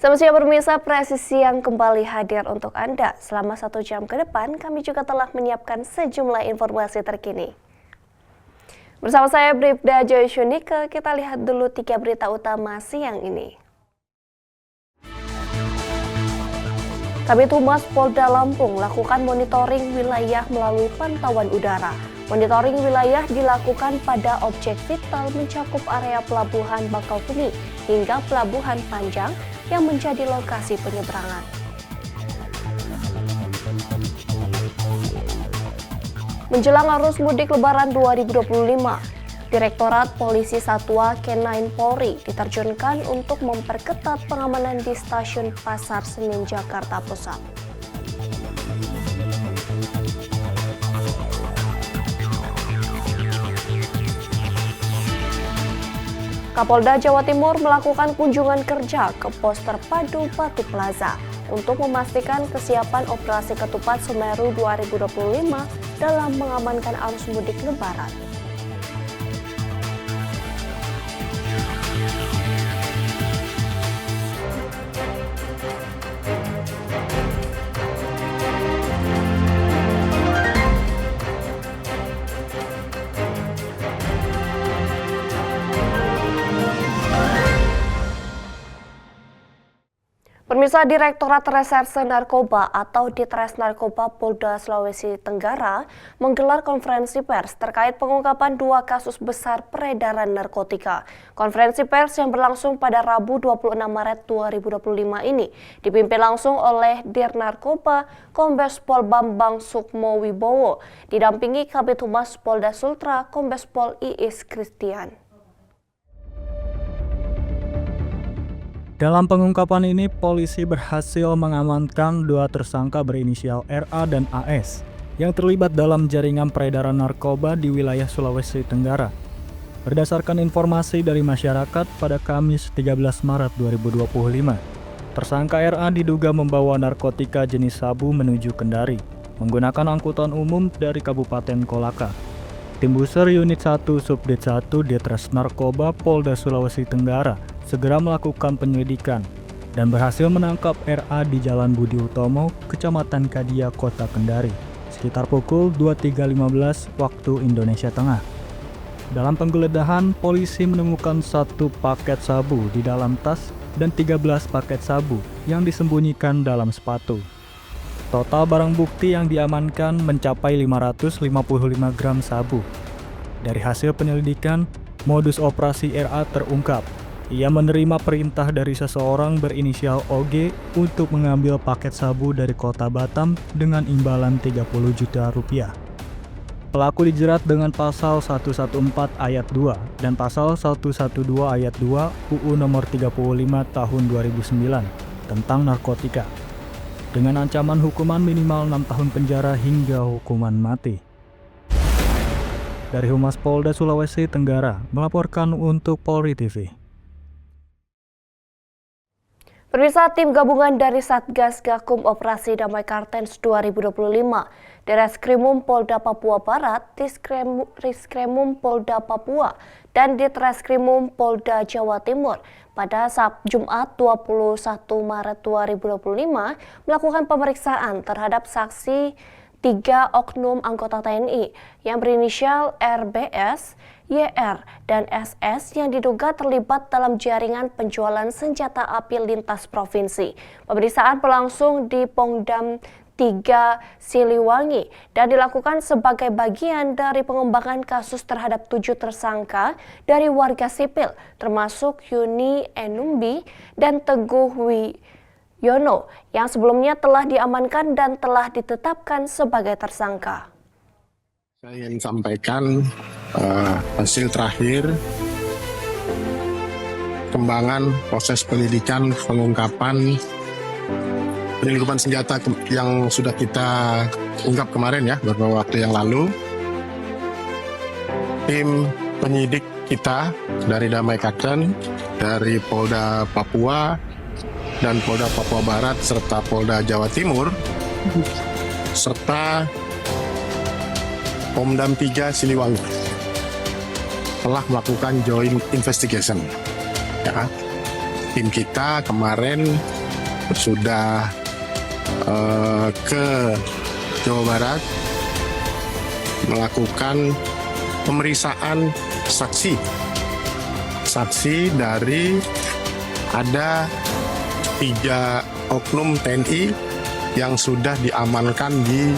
Selamat siang pemirsa, Presisi yang kembali hadir untuk Anda. Selama 1 jam ke depan, kami juga telah menyiapkan sejumlah informasi terkini. Bersama saya Bribda Joy Shunike, kita lihat dulu 3 berita utama siang ini. Kabid Humas Polda Lampung lakukan monitoring wilayah melalui pantauan udara. Monitoring wilayah dilakukan pada objek vital mencakup area Pelabuhan Bakauheni hingga Pelabuhan Panjang yang menjadi lokasi penyeberangan. Menjelang arus mudik Lebaran 2025, Direktorat Polisi Satwa K9 Polri diterjunkan untuk memperketat pengamanan di Stasiun Pasar Senen, Jakarta Pusat. Kapolda Jawa Timur melakukan kunjungan kerja ke pos terpadu Batu Plaza untuk memastikan kesiapan operasi Ketupat Semeru 2025 dalam mengamankan arus mudik Lebaran. Pemirsa, Direktorat Reserse Narkoba atau Ditres Narkoba Polda Sulawesi Tenggara menggelar konferensi pers terkait pengungkapan 2 kasus besar peredaran narkotika. Konferensi pers yang berlangsung pada Rabu 26 Maret 2025 ini dipimpin langsung oleh Dir Narkoba Kombes Pol Bambang Sukmo Wibowo, didampingi Kabid Humas Polda Sultra Kombes Pol Iis Christian. Dalam pengungkapan ini, polisi berhasil mengamankan 2 tersangka berinisial RA dan AS yang terlibat dalam jaringan peredaran narkoba di wilayah Sulawesi Tenggara. Berdasarkan informasi dari masyarakat pada Kamis 13 Maret 2025, tersangka RA diduga membawa narkotika jenis sabu menuju Kendari menggunakan angkutan umum dari Kabupaten Kolaka. Tim Buser Unit 1 Subdit 1 Ditres Narkoba Polda Sulawesi Tenggara segera melakukan penyelidikan dan berhasil menangkap RA di Jalan Budi Utomo, Kecamatan Kadia, Kota Kendari, sekitar pukul 23.15 waktu Indonesia Tengah. Dalam penggeledahan, polisi menemukan 1 paket sabu di dalam tas dan 13 paket sabu yang disembunyikan dalam sepatu. Total barang bukti yang diamankan mencapai 555 gram sabu. Dari hasil penyelidikan, modus operasi RA terungkap. Ia menerima perintah dari seseorang berinisial OG untuk mengambil paket sabu dari kota Batam dengan imbalan 30 juta rupiah. Pelaku dijerat dengan pasal 114 ayat 2 dan pasal 112 ayat 2 UU nomor 35 tahun 2009 tentang narkotika, dengan ancaman hukuman minimal 6 tahun penjara hingga hukuman mati. Dari Humas Polda Sulawesi Tenggara, melaporkan untuk Polri TV. Pemirsa, tim gabungan dari Satgas Gakum Operasi Damai Kartens 2025, Direskrimum Polda Papua Barat, Diskrimum Polda Papua, dan Ditreskrimum Polda Jawa Timur pada Jumat 21 Maret 2025 melakukan pemeriksaan terhadap saksi 3 oknum anggota TNI yang berinisial RBS, YR, dan SS yang diduga terlibat dalam jaringan penjualan senjata api lintas provinsi. Pemeriksaan berlangsung di Pongdam 3 Siliwangi dan dilakukan sebagai bagian dari pengembangan kasus terhadap 7 tersangka dari warga sipil, termasuk Yuni Enumbi dan Teguh Yono yang sebelumnya telah diamankan dan telah ditetapkan sebagai tersangka. Saya ingin sampaikan hasil terakhir kembangan proses penyidikan pengungkapan penyelundupan senjata yang sudah kita ungkap kemarin ya, beberapa waktu yang lalu. Tim penyidik kita dari Damai Kartens, dari Polda Papua, dan Polda Papua Barat serta Polda Jawa Timur serta Pomdam 3 Siliwangi telah melakukan joint investigation. Ya, tim kita kemarin sudah ke Jawa Barat melakukan pemeriksaan saksi dari ada 3 oknum TNI yang sudah diamankan di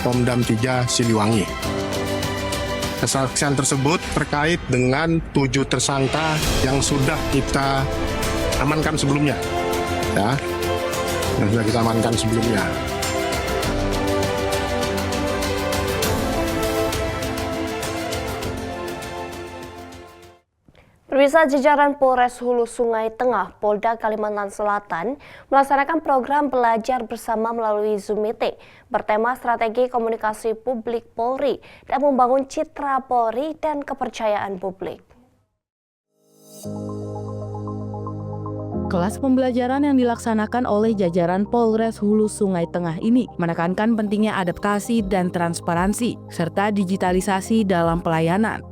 Pomdam 3 Siliwangi. Kesaksian tersebut terkait dengan 7 tersangka yang sudah kita amankan sebelumnya. Ya, yang sudah kita amankan sebelumnya. Pemirsa, jajaran Polres Hulu Sungai Tengah, Polda Kalimantan Selatan melaksanakan program belajar bersama melalui Zoom Meeting bertema strategi komunikasi publik Polri dan membangun citra Polri dan kepercayaan publik. Kelas pembelajaran yang dilaksanakan oleh jajaran Polres Hulu Sungai Tengah ini menekankan pentingnya adaptasi dan transparansi, serta digitalisasi dalam pelayanan.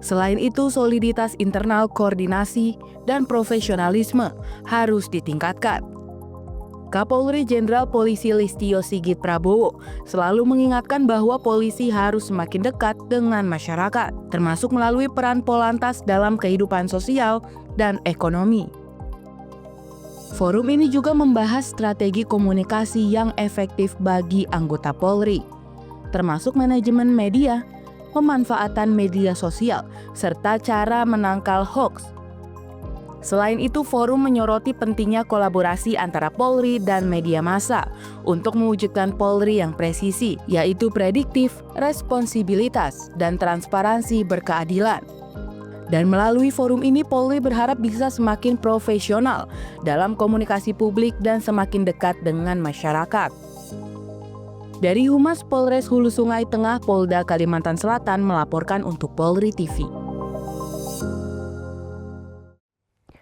Selain itu, soliditas internal, koordinasi, dan profesionalisme harus ditingkatkan. Kapolri Jenderal Polisi Listio Sigit Prabowo selalu mengingatkan bahwa polisi harus semakin dekat dengan masyarakat, termasuk melalui peran Polantas dalam kehidupan sosial dan ekonomi. Forum ini juga membahas strategi komunikasi yang efektif bagi anggota Polri, termasuk manajemen media, pemanfaatan media sosial, serta cara menangkal hoaks. Selain itu, forum menyoroti pentingnya kolaborasi antara Polri dan media massa untuk mewujudkan Polri yang presisi, yaitu prediktif, responsibilitas, dan transparansi berkeadilan. Dan melalui forum ini, Polri berharap bisa semakin profesional dalam komunikasi publik dan semakin dekat dengan masyarakat. Dari Humas Polres Hulu Sungai Tengah, Polda Kalimantan Selatan melaporkan untuk Polri TV.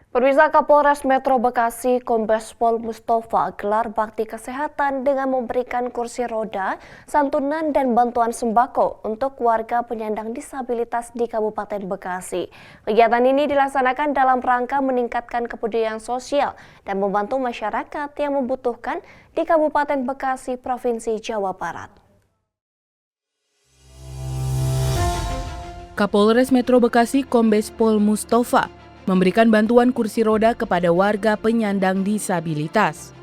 Pemirsa, Kapolres Metro Bekasi Kombes Pol Mustafa gelar bakti kesehatan dengan memberikan kursi roda, santunan dan bantuan sembako untuk warga penyandang disabilitas di Kabupaten Bekasi. Kegiatan ini dilaksanakan dalam rangka meningkatkan kepedulian sosial dan membantu masyarakat yang membutuhkan di Kabupaten Bekasi, Provinsi Jawa Barat. Kapolres Metro Bekasi Kombes Pol Mustafa memberikan bantuan kursi roda kepada warga penyandang disabilitas.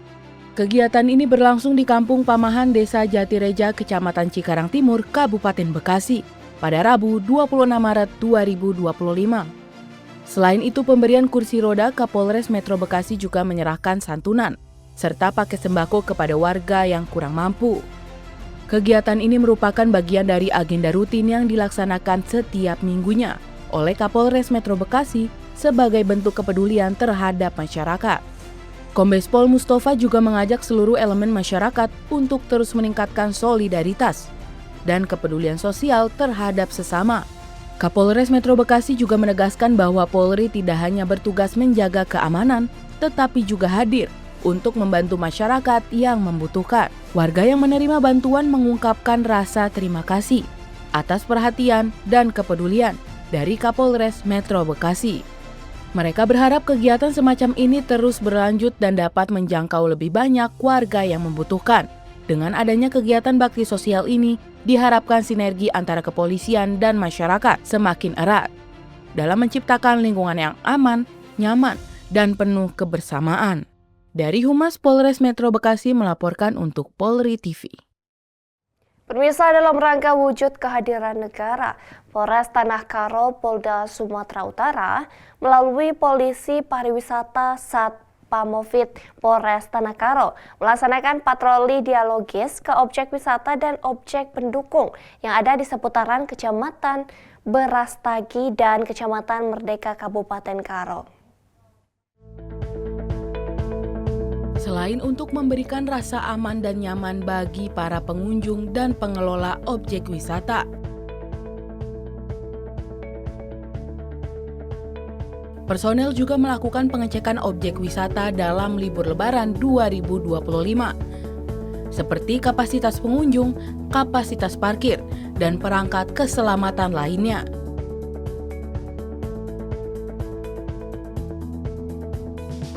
Kegiatan ini berlangsung di Kampung Pamahan Desa Jatireja, Kecamatan Cikarang Timur, Kabupaten Bekasi, pada Rabu 26 Maret 2025. Selain itu, pemberian kursi roda, Kapolres Metro Bekasi juga menyerahkan santunan, serta paket sembako kepada warga yang kurang mampu. Kegiatan ini merupakan bagian dari agenda rutin yang dilaksanakan setiap minggunya oleh Kapolres Metro Bekasi sebagai bentuk kepedulian terhadap masyarakat. Kombes Pol Mustafa juga mengajak seluruh elemen masyarakat untuk terus meningkatkan solidaritas dan kepedulian sosial terhadap sesama. Kapolres Metro Bekasi juga menegaskan bahwa Polri tidak hanya bertugas menjaga keamanan, tetapi juga hadir untuk membantu masyarakat yang membutuhkan. Warga yang menerima bantuan mengungkapkan rasa terima kasih atas perhatian dan kepedulian dari Kapolres Metro Bekasi. Mereka berharap kegiatan semacam ini terus berlanjut dan dapat menjangkau lebih banyak warga yang membutuhkan. Dengan adanya kegiatan bakti sosial ini, diharapkan sinergi antara kepolisian dan masyarakat semakin erat dalam menciptakan lingkungan yang aman, nyaman, dan penuh kebersamaan. Dari Humas Polres Metro Bekasi melaporkan untuk Polri TV. Pemirsa, dalam rangka wujud kehadiran negara, Polres Tanah Karo, Polda Sumatera Utara, melalui Polisi Pariwisata Satpamovid Polres Tanah Karo, melaksanakan patroli dialogis ke objek wisata dan objek pendukung yang ada di seputaran Kecamatan Berastagi dan Kecamatan Merdeka Kabupaten Karo. Selain untuk memberikan rasa aman dan nyaman bagi para pengunjung dan pengelola objek wisata, Personel juga melakukan pengecekan objek wisata dalam libur Lebaran 2025, seperti kapasitas pengunjung, kapasitas parkir, dan perangkat keselamatan lainnya.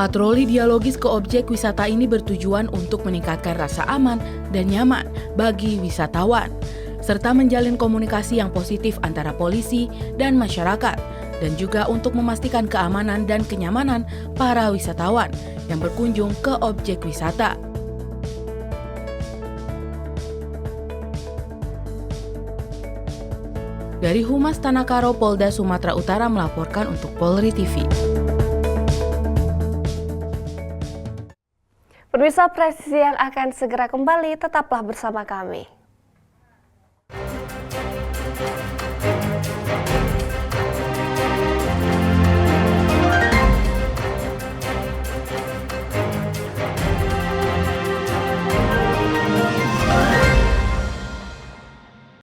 Patroli dialogis ke objek wisata ini bertujuan untuk meningkatkan rasa aman dan nyaman bagi wisatawan, serta menjalin komunikasi yang positif antara polisi dan masyarakat, dan juga untuk memastikan keamanan dan kenyamanan para wisatawan yang berkunjung ke objek wisata. Dari Humas Tanakaro Polda Sumatera Utara melaporkan untuk Polri TV. Pemirsa, presisi yang akan segera kembali, tetaplah bersama kami.